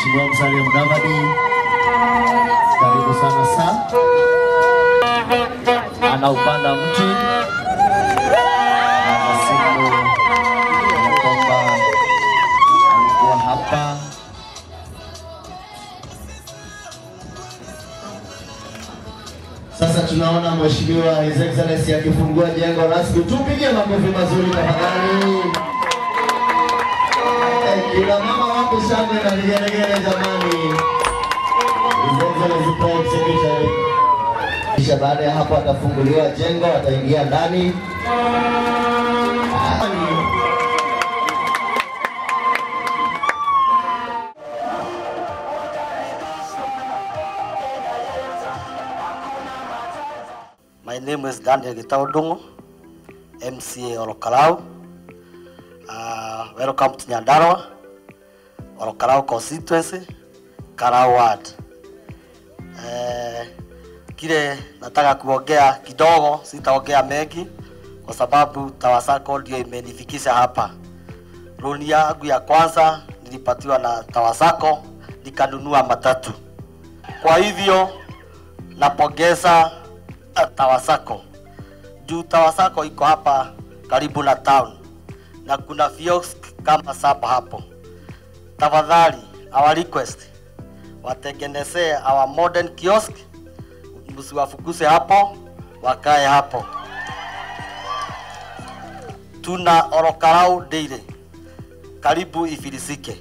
Mheshimiwa Musalia Mudavadi. Karibu sana sana. Anaupanda mti. Anasimu ya kwamba alikuwa hapa. Sasa tunaona Mheshimiwa His Excellency akifungua jengo rasmi. Tupige makofi mazuri tafadhali. Kila mama wapo shangwe na vigelegele jamani. His Excellency Prime Secretary. Kisha baada ya hapo atafunguliwa jengo, ataingia ndani. My name is Daniel Gitaudungu, MCA of KALOU. Welcome to Nyandarua, KALOU constituency, KALOU ward. Kile nataka kuongea kidogo, sitaongea mengi kwa sababu Sacco ndio imenifikisha hapa. Loan yangu ya kwanza nilipatiwa na Sacco, nikanunua matatu. Kwa hivyo napongeza Sacco. Juu Sacco iko hapa karibu na town na kuna kiosk kama 7 hapo. Tafadhali, our request, watengenezee our modern kiosk, msiwafukuse hapo, wakae hapo. Tuna KALOU daily karibu ifilisike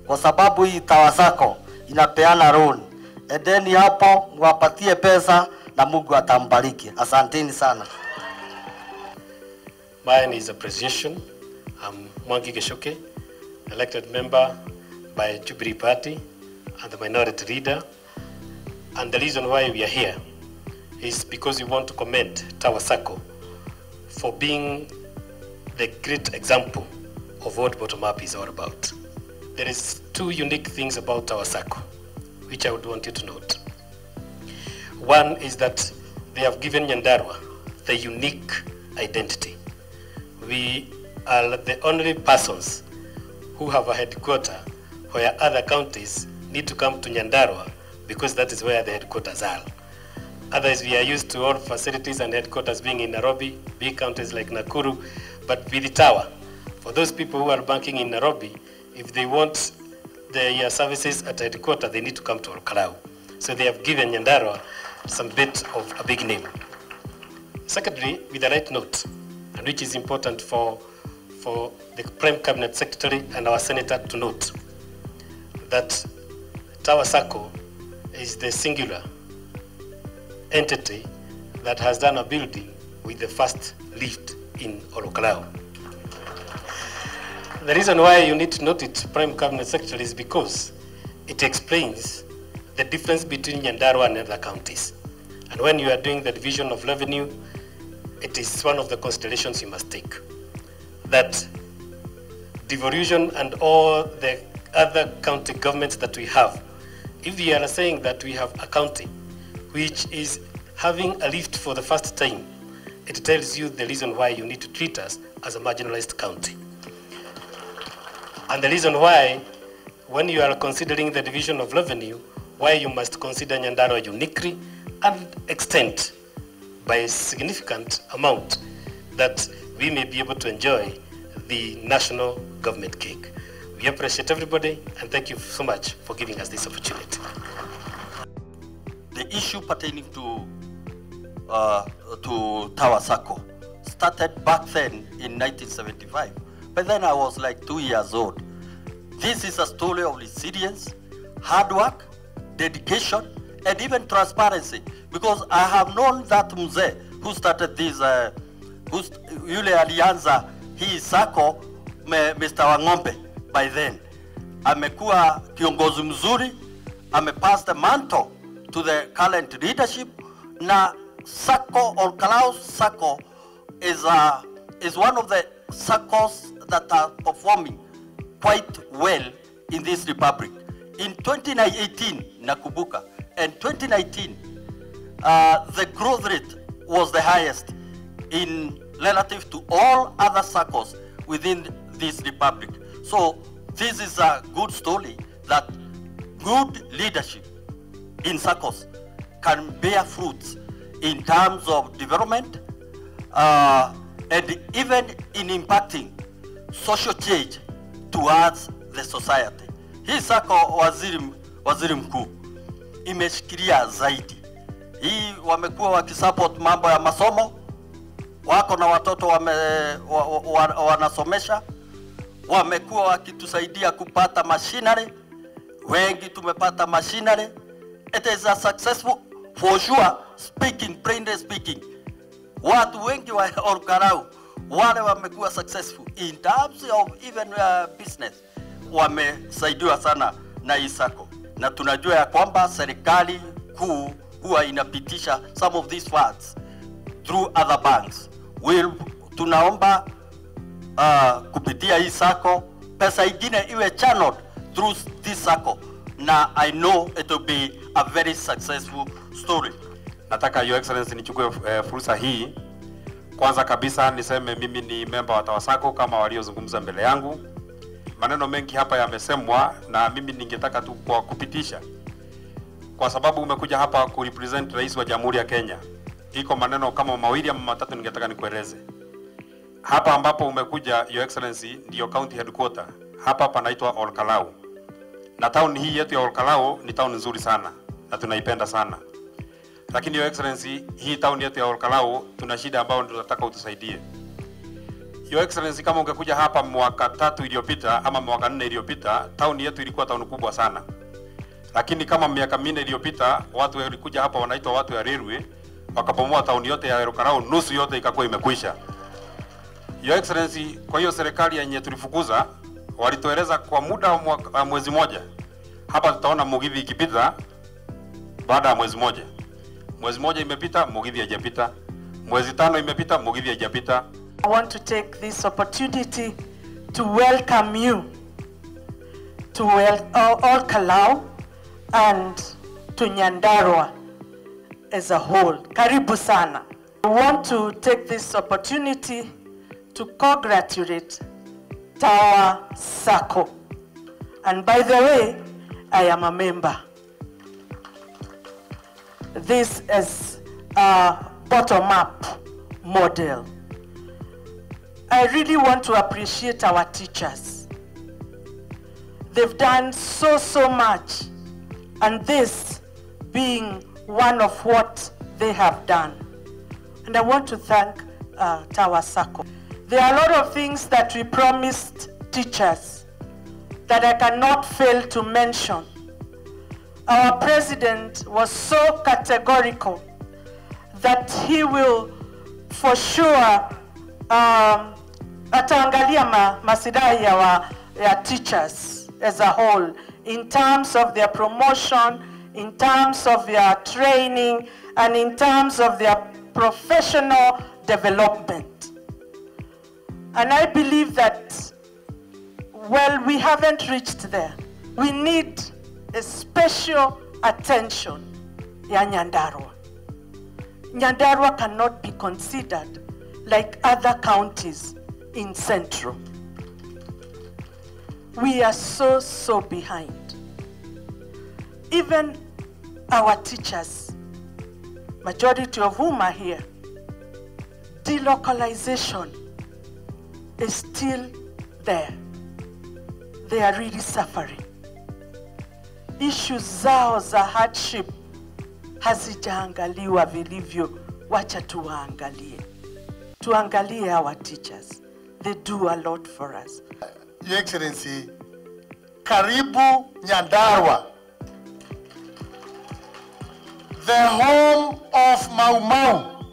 kwa sababu hii Sacco inapeana loan. Edeni hapo mwapatie pesa na Mungu atambariki. Asanteni sana. Mine is appreciation. I'm Mwangi Geshoke, elected member by Jubilee Party and the minority leader. And the reason why we are here is because we want to commend Sacco for being the great example of what bottom-up is all about. There is 2 unique things about Sacco, which I would want you to note. One is that they have given Nyandarua the unique identity. We are the only persons who have a headquarter where other counties need to come to Nyandarua because that is where the headquarters are. Otherwise, we are used to all facilities and headquarters being in Nairobi, big counties like Nakuru, but with the tower. For those people who are banking in Nairobi, if they want their services at headquarters, they need to come to KALOU. So they have given Nyandarua some bit of a big name. Secondly, with the right note, and which is important for the Prime Cabinet Secretary and our Senator to note, that Sacco is the singular entity that has done a building with the first lift in KALOU. The reason why you need to note it, Prime Cabinet Secretary, is because it explains the difference between Nyandarua and other counties. And when you are doing the division of revenue, it is one of the considerations you must take. That devolution and all the other county governments that we have, if we are saying that we have a county which is having a lift for the first time, it tells you the reason why you need to treat us as a marginalized county. And the reason why, when you are considering the division of revenue, why you must consider Nyandarua uniquely and extend by a significant amount that we may be able to enjoy the national government cake. We appreciate everybody and thank you so much for giving us this opportunity. The issue pertaining to Sacco started back then in 1975. But then I was like 2 years old. This is a story of resilience, hard work, dedication, and even transparency. Because I have known that mzee who started this, yule alianza hii Sacco, Mr. Wangombe, by then. Amekuwa kiongozi mzuri, amepass the mantle to the current leadership. Na Sacco or KALOU Sacco is one of the Saccos that are performing quite well in this republic. In 2018, nakubuka, and 2019, the growth rate was the highest in relative to all other Saccos within this republic. So this is a good story that good leadership in Saccos can bear fruits in terms of development and even in impacting social change towards the society. Hii Sacco waziri mkuu imeshikilia zaidi. Hii wamekuwa wakisupport mambo ya masomo, wako na watoto wanasomesha, wamekuwa wakitusaidia kupata machinery, wengi tumepata machinery. It is a successful, for sure, plainly speaking. Watu wengi wa KALOU wale wamekuwa successful in terms of even business, wamesaidiwa sana na hii Sacco. Na tunajua ya kwamba serikali kuu huwa inapitisha some of these funds through other banks. Tunaomba kupitia hii Sacco pesa ingine iwe channeled through this Sacco, na I know it will be a very successful story. Nataka Your Excellency nichukue fursa hii kwanza kabisa niseme mimi ni member wa Tawa Sacco kama waliozungumza mbele yangu. Maneno mengi hapa yamesemwa na mimi ningetaka tu kwa kupitisha, kwa sababu umekuja hapa kurepresent rais wa Jamhuri ya Kenya. Iko maneno kama mawili ama matatu ningetaka nikueleze. Hapa ambapo umekuja Your Excellency ndio county headquarter. Hapa panaitwa KALOU. Na town hii yetu ya KALOU ni town nzuri sana na tunaipenda sana. Lakini Your Excellency, hii town yetu ya KALOU tuna shida ambayo tunataka utusaidie. Your Excellency, kama ungekuja hapa mwaka 3 iliyopita ama mwaka 4 iliyopita, town yetu ilikuwa town kubwa sana. Lakini kama miaka 4 iliyopita, watu walikuja hapa wanaitwa watu ya railway, wakabomoa town yote ya KALOU, nusu yote ikakuwa imekwisha. Your Excellency, kwa hiyo serikali yenye tulifukuza walitueleza kwa muda wa mwezi moja hapa tutaona Mugithi ikipita baada ya mwezi moja. Mwezi moja imepita, Mugithi haijapita. Mwezi 5 imepita, Mugithi haijapita. I want to take this opportunity to welcome you to all KALOU and to Nyandarua as a whole. Karibu sana. I want to take this opportunity to congratulate Tawa Sacco. And by the way, I am a member. This is a bottom-up model. I really want to appreciate our teachers. They've done so much, and this being one of what they have done. And I want to thank Tawa Sacco. There are a lot of things that we promised teachers that I cannot fail to mention. Our president was so categorical that he will for sure ataangalia masilahi ya teachers as a whole in terms of their promotion, in terms of their training, and in terms of their professional development. And I believe that, well, we haven't reached there. We need a special attention ya Nyandarua. Nyandarua cannot be considered like other counties in Central. We are so behind. Even our teachers, majority of whom are here, delocalization is still there. They are really suffering. Issues zao za hardship hazijaangaliwa vilivyo. Wacha tuwaangalie. Tuangalie our teachers. They do a lot for us. Your Excellency, karibu Nyandarua, the home of Mau Mau,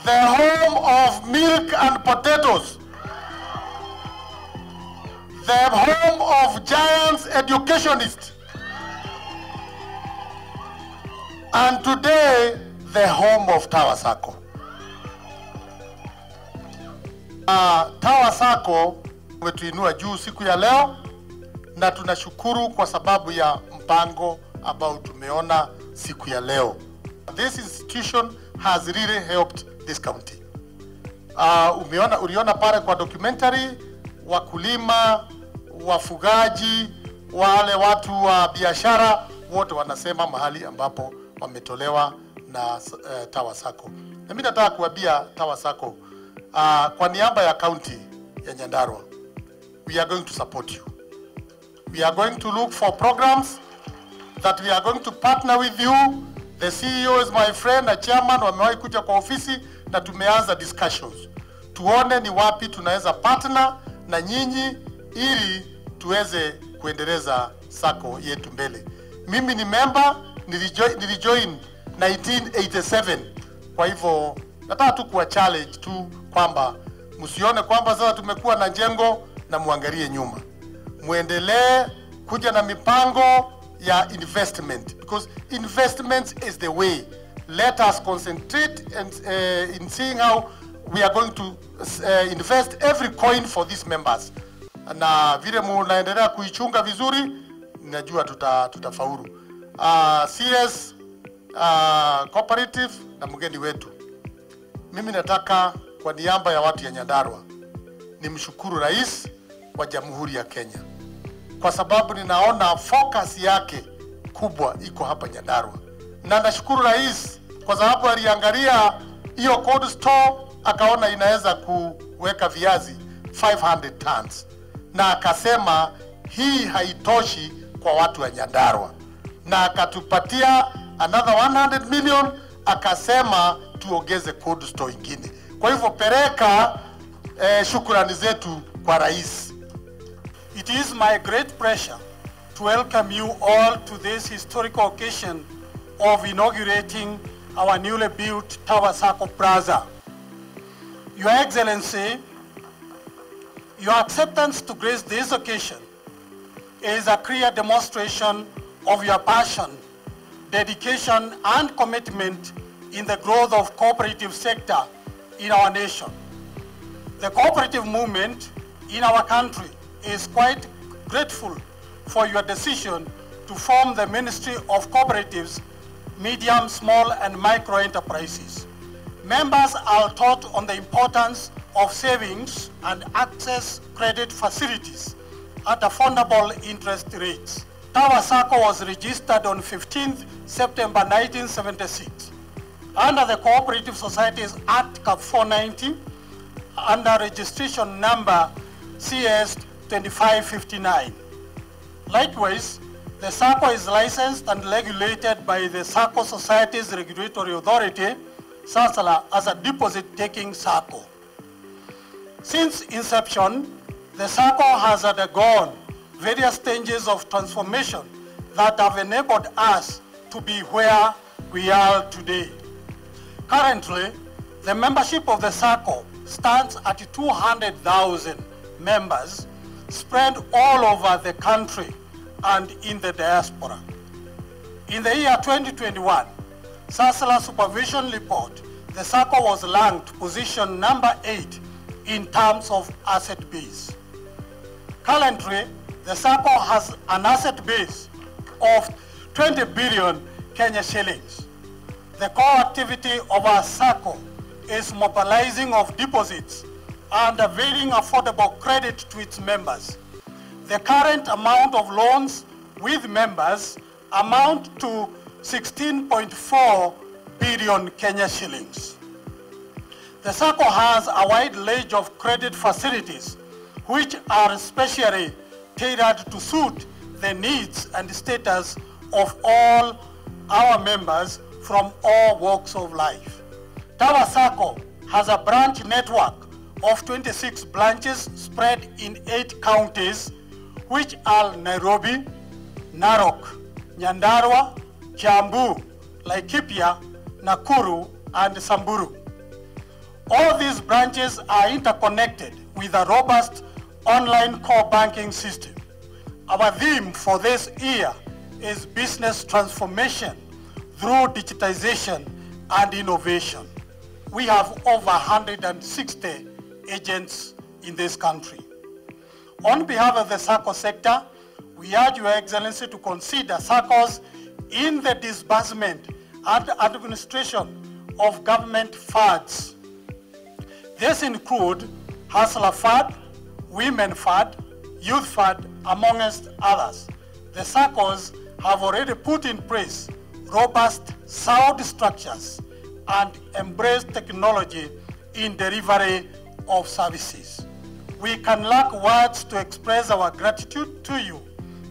the home of milk and potatoes, the home of giants educationists, and today the home of Tawa Sacco. Tawa Sacco umetuinua juu siku ya leo, na tunashukuru kwa sababu ya mpango ambao tumeona siku ya leo. This institution has really helped this county. Uliona pale kwa documentary, wakulima, wafugaji, wale watu wa biashara wote wanasema mahali ambapo wametolewa na Tawa Sacco. Na mimi nataka kuambia Tawa Sacco kwa niaba ya county ya Nyandarua, we are going to support you. We are going to look for programs that we are going to partner with you. The CEO is my friend, a chairman, wamewahi kuja kwa ofisi na tumeanza discussions. Tuone ni wapi tunaweza partner na nyinyi ili tuweze kuendeleza Sacco yetu mbele. Mimi ni member, nilijoin 1987. Kwa hivyo nataka tu kuwa challenge tu kwamba msione kwamba sasa tumekuwa na jengo na muangalie nyuma. Muendelee kuja na mipango ya investment, because investment is the way. Let us concentrate in seeing how we are going to invest every coin for these members. Na vile munaendelea kuichunga vizuri, najua tutafaulu. CS cooperative na mgeni wetu, mimi nataka kwa niaba ya watu ya Nyandarua nimshukuru Rais wa Jamhuri ya Kenya, kwa sababu ninaona focus yake kubwa iko hapa Nyandarua. Na nashukuru Rais kwa sababu aliangalia hiyo cold store akaona inaweza kuweka viazi 500 tons. Na akasema hii haitoshi kwa watu wa Nyandarua. Na akatupatia another 100 million, akasema tuongeze cold store ingine. Kwa hivyo pereka shukrani zetu kwa Rais. It is my great pleasure to welcome you all to this historical occasion of inaugurating our newly built Tawa Sacco Plaza. Your Excellency, your acceptance to grace this occasion is a clear demonstration of your passion, dedication, and commitment in the growth of cooperative sector in our nation. The cooperative movement in our country is quite grateful for your decision to form the Ministry of Cooperatives, Medium, Small, and Micro Enterprises. Members are taught on the importance of savings and access credit facilities at affordable interest rates. Tawa Sacco was registered on 15th September 1976 under the Cooperative Societies Act 490 under registration number CS 2559. Likewise, the Sacco is licensed and regulated by the Sacco Societies Regulatory Authority, SASLA, as a deposit-taking Sacco. Since inception, the Sacco has undergone various stages of transformation that have enabled us to be where we are today. Currently, the membership of the Sacco stands at 200,000 members spread all over the country and in the diaspora. In the year 2021, SASLA Supervision Report, the Sacco was ranked position number 8 in terms of asset base. Currently, the Sacco has an asset base of 20 billion Kenya shillings. The core activity of our Sacco is mobilizing of deposits and availing affordable credit to its members. The current amount of loans with members amount to 16.4 billion Kenya shillings. The Sacco has a wide range of credit facilities which are specially tailored to suit the needs and status of all our members from all walks of life. Tawa Sacco has a branch network of 26 branches spread in 8 counties, which are Nairobi, Narok, Nyandarua, Kiambu, Laikipia, Nakuru, and Samburu. All these branches are interconnected with a robust online core banking system. Our theme for this year is business transformation through digitization and innovation. We have over 160 agents in this country. On behalf of the Sacco sector, we urge Your Excellency to consider Saccos in the disbursement and administration of government funds. This include Hustler Fund, Women Fund, Youth Fund, amongst others. the Saccos have already put in place robust sound structures and embraced technology in delivery of services. We can lack words to express our gratitude to you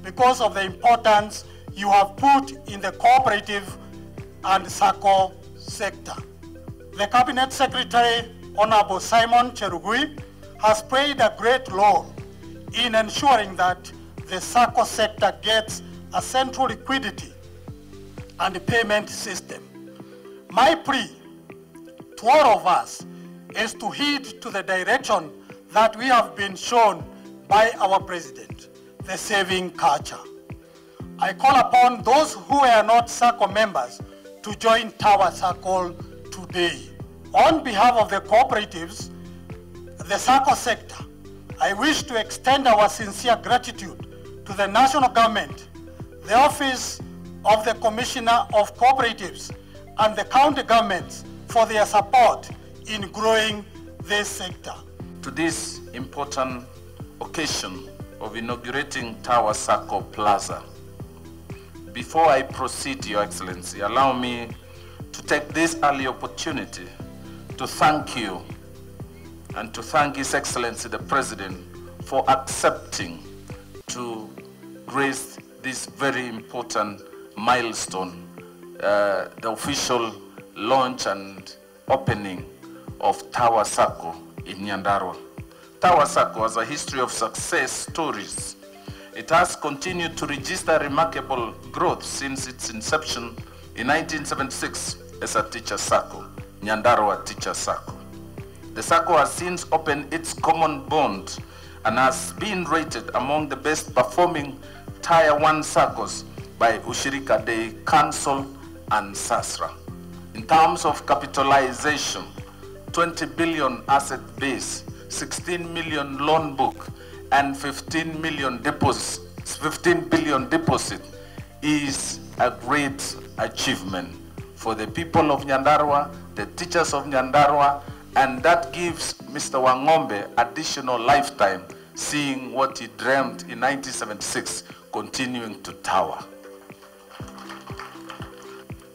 because of the importance you have put in the cooperative and Sacco sector. The Cabinet Secretary, Honorable Simon Cherugui, has played a great role in ensuring that the Sacco sector gets a central liquidity and payment system. My plea to all of us is to heed to the direction that we have been shown by our President, the saving culture. I call upon those who are not Sacco members to join Tower Sacco today. On behalf of the cooperatives, the Sacco sector, I wish to extend our sincere gratitude to the national government, the Office of the Commissioner of Cooperatives, and the county governments for their support in growing this sector. To this important occasion of inaugurating Tower Sacco Plaza, before I proceed, Your Excellency, allow me to take this early opportunity to thank you and to thank His Excellency the President for accepting to grace this very important milestone, the official launch and opening of Tower Sacco in Nyandarua. Tower Sacco has a history of success stories. It has continued to register remarkable growth since its inception in 1976 as a teacher Sacco, Nyandarua Teacher Sacco. The Sacco has since opened its common bond and has been rated among the best performing Tier 1 Saccos by Ushirika Day Council and SASRA. In terms of capitalization, 20 billion asset base, 16 million loan book, and 15 billion deposit is a great achievement for the people of Nyandarua, the teachers of Nyandarua, and that gives Mr. Wangombe additional lifetime, seeing what he dreamt in 1976 continuing to tower.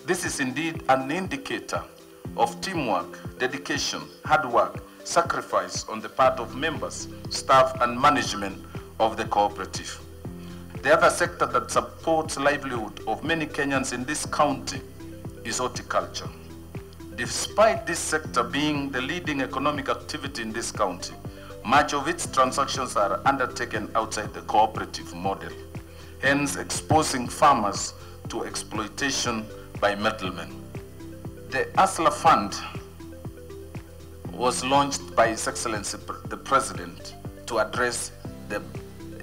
This is indeed an indicator of teamwork, dedication, hard work, sacrifice on the part of members, staff, and management of the cooperative. The other sector that supports livelihood of many Kenyans in this county is horticulture. Despite this sector being the leading economic activity in this county, much of its transactions are undertaken outside the cooperative model, hence exposing farmers to exploitation by middlemen. The ASLA Fund was launched by His Excellency the President to address the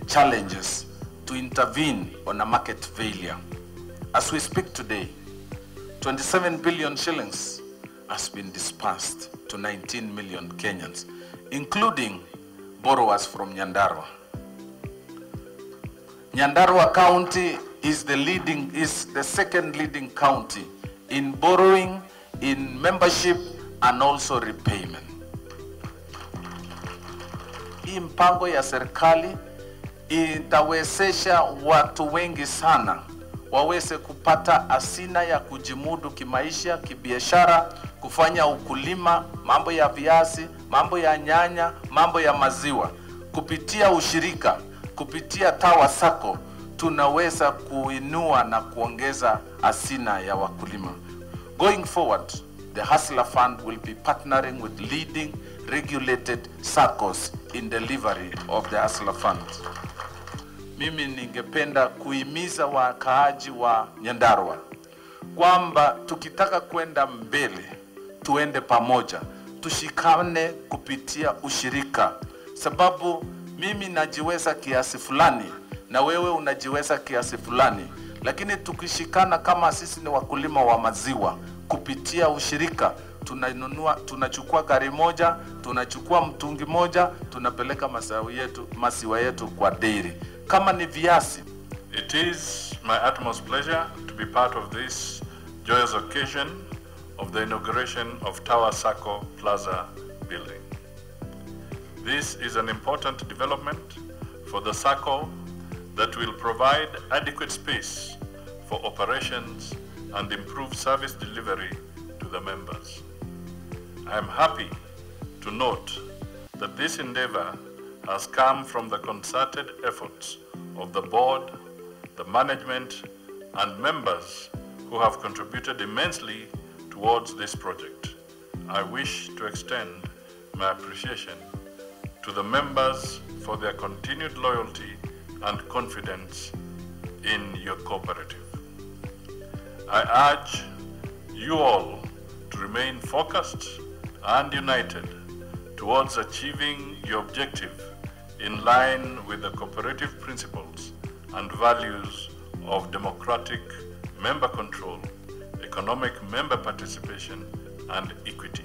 challenges, to intervene on a market failure. As we speak today, 27 billion shillings has been dispersed to 19 million Kenyans, including borrowers from Nyandarua. Nyandarua County is the second leading county in borrowing, in membership, and also repayment. Hii mpango ya serikali itawezesha watu wengi sana waweze kupata asina ya kujimudu kimaisha, kibiashara, kufanya ukulima, mambo ya viazi, mambo ya nyanya, mambo ya maziwa. Kupitia ushirika, kupitia Tower Sacco, tunaweza kuinua na kuongeza asina ya wakulima. Going forward, the Hustler Fund will be partnering with leading regulated Saccos in delivery of the Hustler Fund. Mimi ningependa kuhimiza wakaaji wa Nyandarua kwamba tukitaka kwenda mbele, tuende pamoja, tushikane kupitia ushirika, sababu mimi najiweza kiasi fulani na wewe unajiweza kiasi fulani, lakini tukishikana kama sisi ni wakulima wa maziwa, kupitia ushirika tunachukua gari moja, tunachukua mtungi moja, tunapeleka maziwa yetu kwa dairy. Kama ni viazi. It is my utmost pleasure to be part of this joyous occasion of the inauguration of Tower Sacco Plaza building. This is an important development for the Sacco that will provide adequate space for operations and improve service delivery to the members. I am happy to note that this endeavor has come from the concerted efforts of the board, the management, and members who have contributed immensely towards this project. I wish to extend my appreciation to the members for their continued loyalty and confidence in your cooperative. I urge you all to remain focused and united towards achieving your objective in line with the cooperative principles and values of democratic member control, economic member participation, and equity.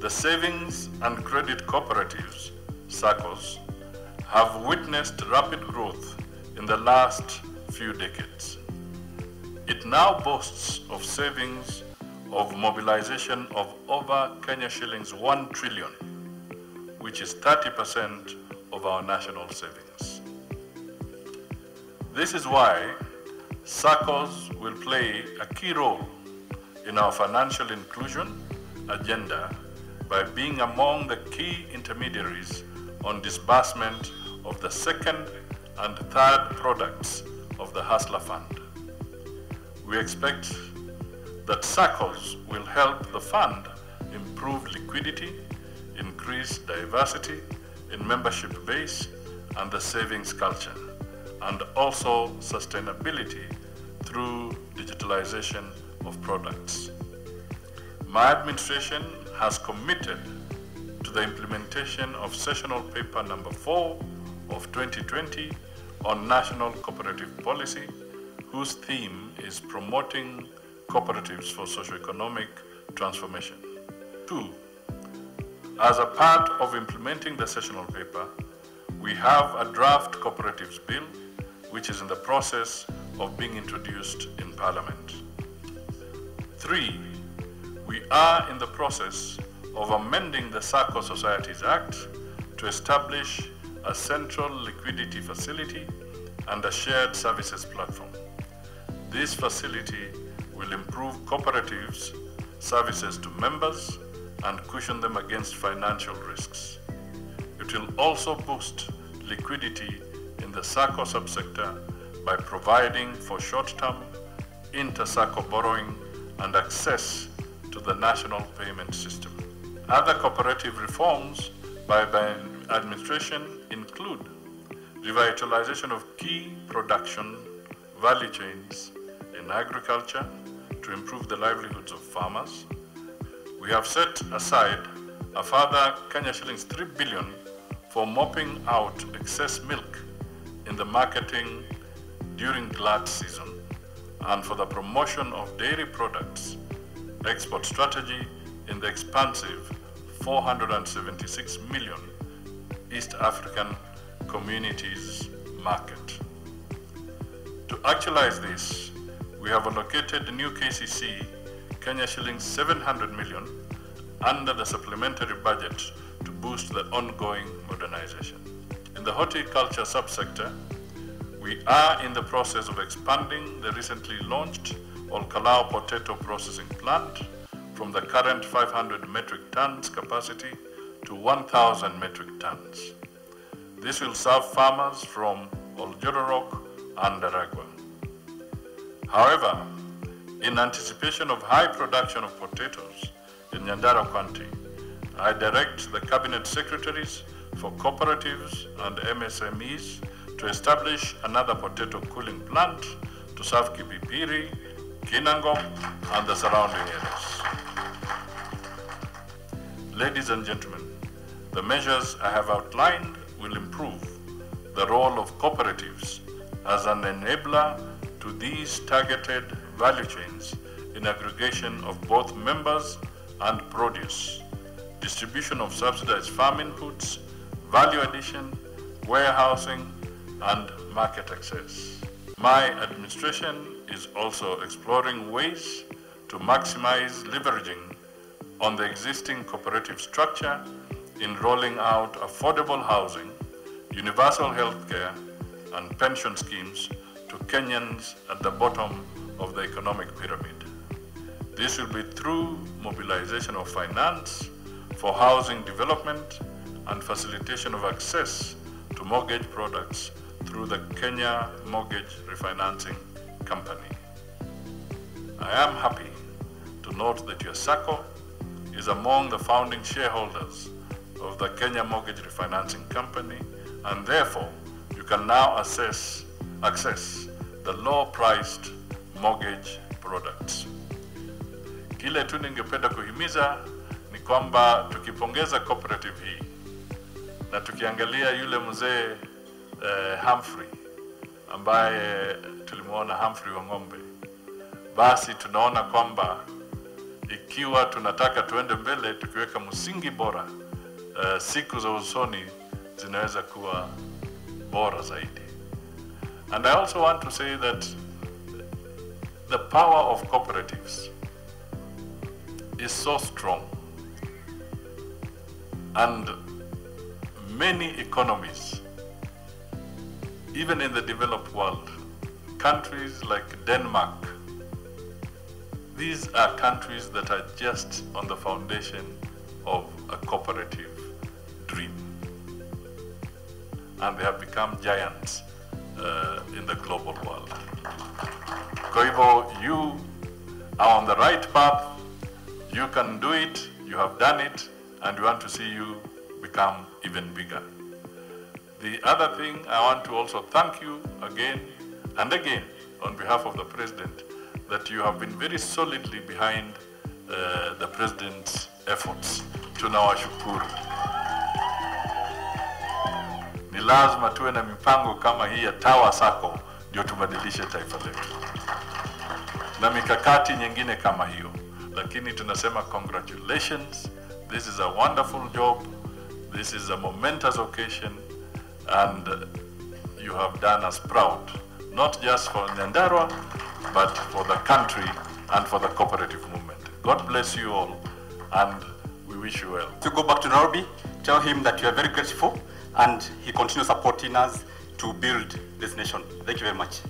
The savings and credit cooperatives, SACCOs, have witnessed rapid growth in the last few decades. It now boasts of savings of mobilization of over Kenya shillings 1 trillion, which is 30% of our national savings. This is why SACCOs will play a key role in our financial inclusion agenda by being among the key intermediaries on disbursement of the second and third products of the Hustler Fund. We expect that SACCOs will help the fund improve liquidity, increase diversity in membership base and the savings culture, and also sustainability through digitalization of products. My administration has committed to the implementation of Sessional Paper number 4 of 2020 on National Cooperative Policy, whose theme is promoting cooperatives for socio-economic transformation. 2. As a part of implementing the Sessional Paper, we have a draft cooperatives bill which is in the process of being introduced in Parliament. 3. We are in the process of amending the Sacco Societies Act to establish a central liquidity facility and a shared services platform. This facility will improve cooperatives' services to members and cushion them against financial risks. It will also boost liquidity in the Sacco subsector by providing for short-term inter-Sacco borrowing and access to the national payment system. Other cooperative reforms by the administration include revitalization of key production value chains in agriculture to improve the livelihoods of farmers. We have set aside a further Kenya shillings 3 billion for mopping out excess milk in the marketing during glut season and for the promotion of dairy products export strategy in the expansive 476 million East African communities market. To actualize this, we have allocated the new KCC Kenya shillings 700 million under the supplementary budget to boost the ongoing modernization. In the horticulture subsector, we are in the process of expanding the recently launched KALOU potato processing plant from the current 500 metric tons capacity to 1,000 metric tons. This will serve farmers from Oljororok and Aragua. However, in anticipation of high production of potatoes in Nyandarua County, I direct the Cabinet Secretaries for Cooperatives and MSMEs to establish another potato cooling plant to serve Kipipiri, Kinangop, and the surrounding areas. Ladies and gentlemen, the measures I have outlined will improve the role of cooperatives as an enabler to these targeted value chains in aggregation of both members and produce, distribution of subsidized farm inputs, value addition, warehousing, and market access. My administration is also exploring ways to maximize leveraging on the existing cooperative structure in rolling out affordable housing, universal healthcare, and pension schemes to Kenyans at the bottom of the economic pyramid. This will be through mobilization of finance for housing development and facilitation of access to mortgage products through the Kenya Mortgage Refinancing Company. I am happy to note that your Sacco is among the founding shareholders of the Kenya Mortgage Refinancing Company, and therefore you can now access the low-priced mortgage products. Kile tu ningependa kuhimiza ni kwamba tukipongeza cooperative hii na tukiangalia yule mzee Humphrey ambaye tulimuona Humphrey wa ng'ombe, basi tunaona kwamba ikiwa tunataka tuende mbele tukiweka msingi bora, siku za usoni zinaweza kuwa bora zaidi. And I also want to say that the power of cooperatives is so strong, and many economies, even in the developed world, countries like Denmark, these are countries that are just on the foundation of a cooperative dream, and they have become giants in the global world. Kwa hivyo, you are on the right path, you can do it, you have done it, and we want to see you become even bigger. The other thing, I want to also thank you again and again on behalf of the President that you have been very solidly behind the President's efforts. Tunawashukuru. Ni lazima tuwe na mipango kama hii ya Tower Sacco ndio tubadilishe taifa letu, na mikakati nyingine kama hiyo. Lakini tunasema congratulations, this is a wonderful job, this is a momentous occasion, and you have done us proud, not just for Nyandarua, but for the country and for the cooperative movement. God bless you all, and we wish you well. To go back to Nairobi, tell him that you are very grateful and he continues supporting us to build this nation. Thank you very much.